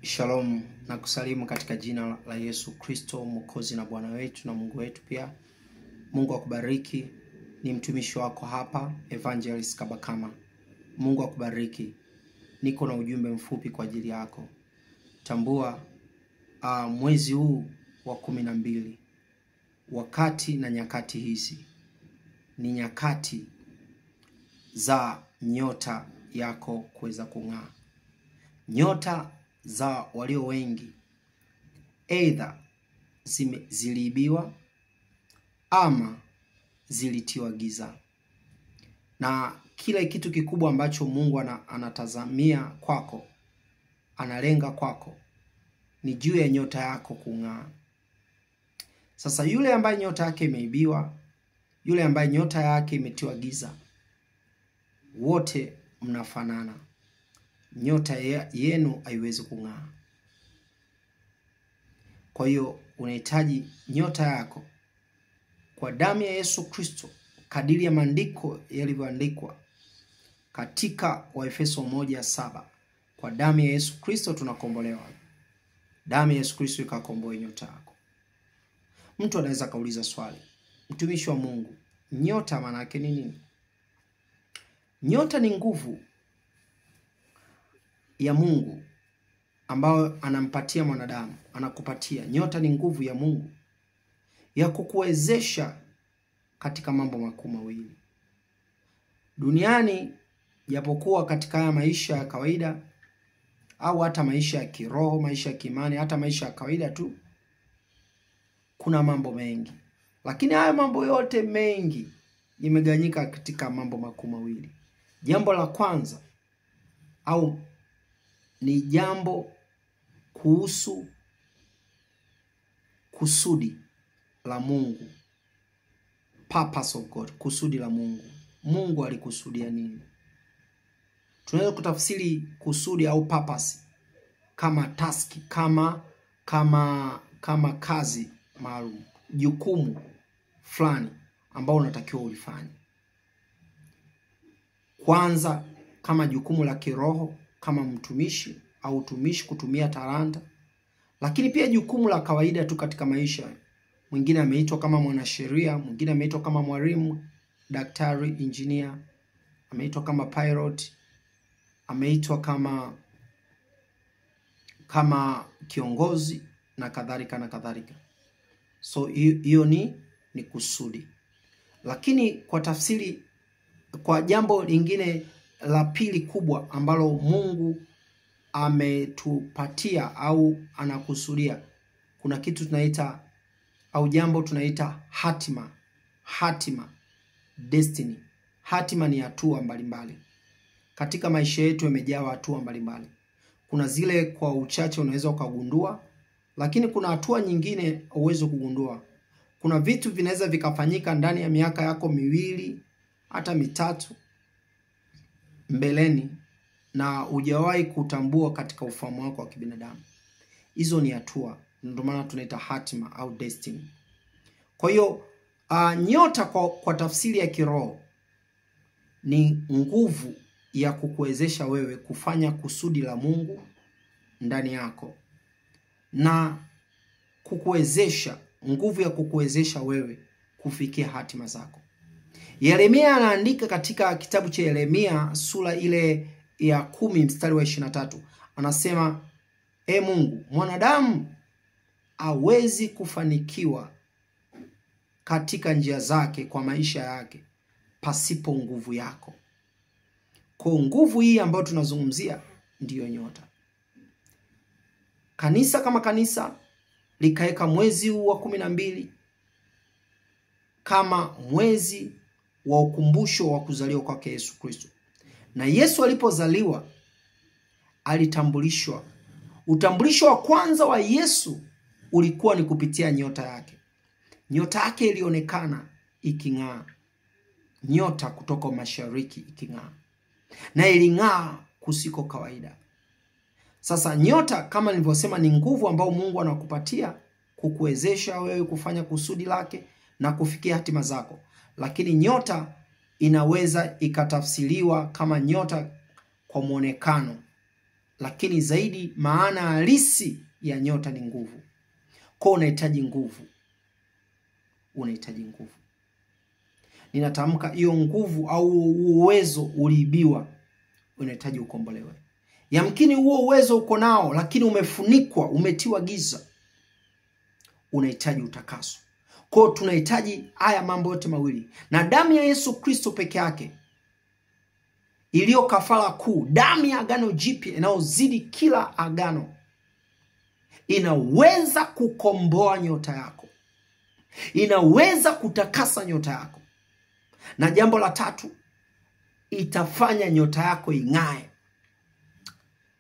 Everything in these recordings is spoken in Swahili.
Shalom na kusalimu katika jina la Yesu Kristo Mwokozi na Bwana wetu na Mungu wetu pia. Mungu akubariki. Ni mtumishi wako hapa Evangelist Kabakama. Mungu akubariki. Niko na ujumbe mfupi kwa ajili yako. Tambua mwezi huu wa 12 wakati na nyakati hizi ni nyakati za nyota yako kuweza kung'aa. Nyota za walio wengi either ziliibiwa ama zilitiwa giza. Na kila kitu kikubwa ambacho Mungu anatazamia kwako, analenga kwako, ni juu ya nyota yako kung'aa. Sasa yule ambaye nyota yake imeibiwa, yule ambaye nyota yake imetiwa giza, wote mnafanana. Nyota yenu haiwezi kung'aa. Kwa hiyo unahitaji nyota yako kwa damu ya Yesu Kristo, kadiri ya maandiko yalivyoandikwa katika Waefeso 1:7. Kwa damu ya Yesu Kristo tunakombolewa. Damu ya Yesu Kristo ikakomboa nyota yako. Mtu anaweza kauliza swali, mtumishi wa Mungu, nyota maana yake ni nini? Nyota ni nguvu ya Mungu ambayo anampatia mwanadamu, anakupatia. Nyota ni nguvu ya Mungu ya kukuwezesha katika mambo makuu mawili. Duniani, japokuwa katika haya maisha ya kawaida au hata maisha ya kiroho, maisha ya kiimani, hata maisha ya kawaida tu, kuna mambo mengi. Lakini haya mambo yote mengi imegawanyika katika mambo makuu mawili. Jambo la kwanza ni jambo kuhusu kusudi la Mungu. Purpose of God, kusudi la Mungu. Mungu alikusudia nini? Tunaweza kutafsiri kusudi au purpose kama task, kama kazi maalum, jukumu fulani ambao unatakiwa ulifanye. Kwanza kama jukumu la kiroho, kama mtumishi au utumishi kutumia talanta. Lakini pia jukumu la kawaida tu katika maisha. Mwingine ameitwa kama mwanasheria, mwingine ameitwa kama mwalimu, daktari, engineer, ameitwa kama pilot, ameitwa kama kiongozi na kadhalika na kadhalika. So hiyo ni kusudi. Lakini kwa tafsiri, kwa jambo lingine la pili kubwa ambalo Mungu ametupatia au anakusudia, kuna kitu tunaita au jambo tunaita hatima, destiny. Hatima ni hatua mbalimbali. Katika maisha yetu yamejaa hatua mbalimbali. Kuna zile kwa uchache unaweza ukagundua, lakini kuna hatua nyingine uwezo kugundua. Kuna vitu vinaweza vikafanyika ndani ya miaka yako 2 hata 3 mbeleni na hujawahi kutambua katika ufahamu wako wa kibinadamu. Hizo ni hatua, ndio maana tunaita hatima au destiny. Kwa hiyo nyota kwa tafsiri ya kiroho ni nguvu ya kukuwezesha wewe kufanya kusudi la Mungu ndani yako, na nguvu ya kukuwezesha wewe kufikia hatima zako. Yeremia anaandika katika kitabu cha Yeremia sura ile ya 10 mstari wa 23. Anasema, Mungu, mwanadamu hawezi kufanikiwa katika njia zake kwa maisha yake pasipo nguvu yako. Kwa nguvu hii ambayo tunazungumzia ndiyo nyota. Kanisa kama kanisa likaeka mwezi huu wa 12 kama mwezi wa ukumbusho wa kuzaliwa kwake Yesu Kristo. Na Yesu alipozaliwa alitambulishwa. Utambulisho wa kwanza wa Yesu ulikuwa ni kupitia nyota yake. Nyota yake ilionekana iking'aa. Nyota kutoka mashariki iking'aa. Na iling'aa kusiko kawaida. Sasa nyota kama nilivyosema ni nguvu ambayo Mungu anakupatia kukuwezesha wewe kufanya kusudi lake na kufikia hatima zako. Lakini nyota inaweza ikatafsiriwa kama nyota kwa muonekano. lakini zaidi maana halisi ya nyota ni nguvu. Kwa unahitaji nguvu. Unahitaji nguvu. Ninatamka hiyo nguvu au uwezo uliibiwa, unahitaji ukombolewe. Yamkini huo uwezo uko nao lakini umefunikwa, umetiwa giza. Unahitaji utakaso. Kwa tunahitaji haya mambo yote mawili. Na damu ya Yesu Kristo peke yake iliyo kafara kuu, damu ya agano jipya inayozidi kila agano, inaweza kukomboa nyota yako. Inaweza kutakasa nyota yako. Na jambo la tatu, itafanya nyota yako ing'ae.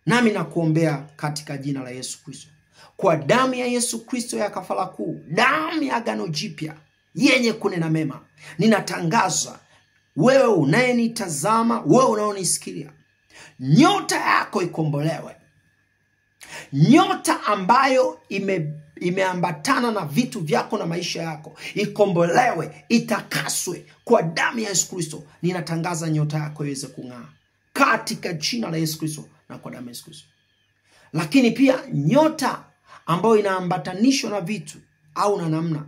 Nami nakuombea katika jina la Yesu Kristo, kwa damu ya Yesu Kristo ya kafara kuu, damu ya agano jipya yenye kunena mema, ninatangaza wewe unayenitazama, wewe unaonisikia, nyota yako ikombolewe. Nyota ambayo imeambatana na vitu vyako na maisha yako ikombolewe, itakaswe kwa damu ya Yesu Kristo. Ninatangaza nyota yako iweze kung'aa katika jina la Yesu Kristo na kwa damu ya Yesu Kristo. Lakini pia nyota ambayo inaambatanishwa na vitu au na namna,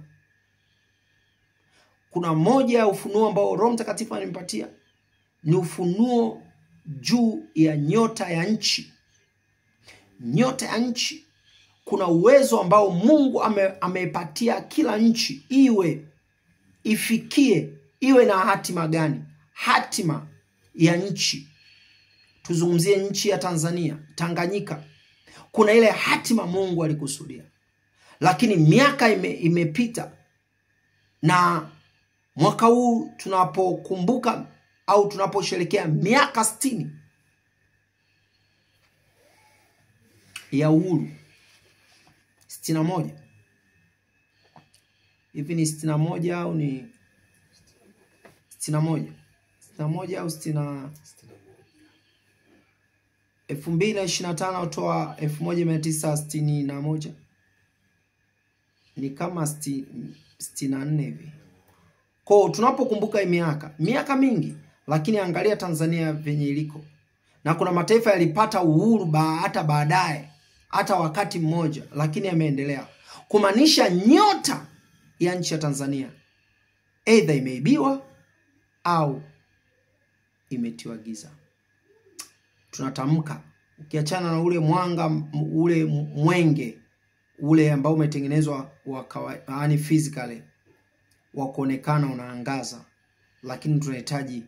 kuna moja ya ufunuo ambao Roho Mtakatifu ananipatia, ni ufunuo juu ya nyota ya nchi. Nyota ya nchi, kuna uwezo ambao Mungu ameipatia kila nchi iwe na hatima gani? Hatima ya nchi. Tuzungumzie nchi ya Tanzania, Tanganyika. Kuna ile hatima Mungu alikusudia. Lakini miaka imepita, na mwaka huu tunapokumbuka au tunaposherehekea miaka 60 ya uhuru, 61. Hivi ni 61 au ni 61? 61 au 60? 2025 utoa 1961. Ni kama 64 hivi. Kwa tunapokumbuka hii miaka mingi, lakini angalia Tanzania venye iliko. Na kuna mataifa yalipata uhuru hata baadaye, hata wakati mmoja, lakini yameendelea. Kumaanisha nyota ya nchi ya Tanzania either imeibiwa au imetiwa giza. Tunatamka, ukiachana na ule mwanga, ule mwenge ule ambao umetengenezwa yaani physically wa kuonekana unaangaza, lakini tunahitaji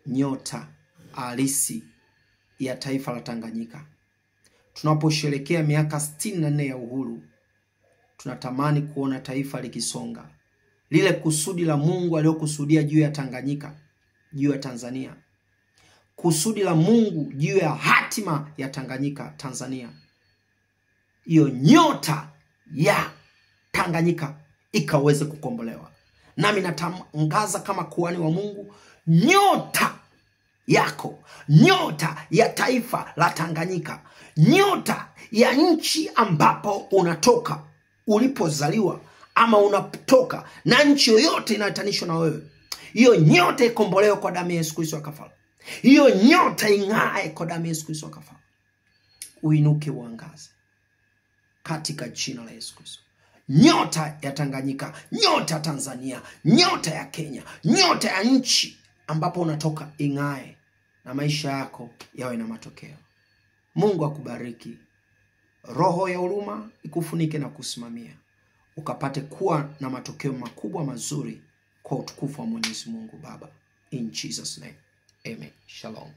nyota halisi ya taifa la Tanganyika. Tunaposherehekea miaka 64 ya uhuru, tunatamani kuona taifa likisonga. Lile kusudi la Mungu aliyokusudia juu ya Tanganyika, juu ya Tanzania. Kusudi la Mungu juu ya hatima ya Tanganyika, Tanzania. Hiyo nyota ya Tanganyika ikaweze kukombolewa. Nami natangaza kama kuhani wa Mungu, nyota yako, nyota ya taifa la Tanganyika, nyota ya nchi ambapo unatoka, ulipozaliwa ama unatoka, na nchi yoyote inayotanishwa na wewe, hiyo nyota ikombolewe kwa damu ya Yesu Kristo ya kafara. Hiyo nyota ing'ae kwa damu ya Yesu Kristo ya kafara. Uinuke uangaze katika jina la Yesu Kristo. Nyota ya Tanganyika, nyota ya Tanzania, nyota ya Kenya, nyota ya nchi ambapo unatoka ing'ae, na maisha yako yawe na matokeo. Mungu akubariki. Roho ya huruma ikufunike na kusimamia, ukapate kuwa na matokeo makubwa mazuri kwa utukufu wa Mwenyezi Mungu Baba. In Jesus name. Amen. Shalom.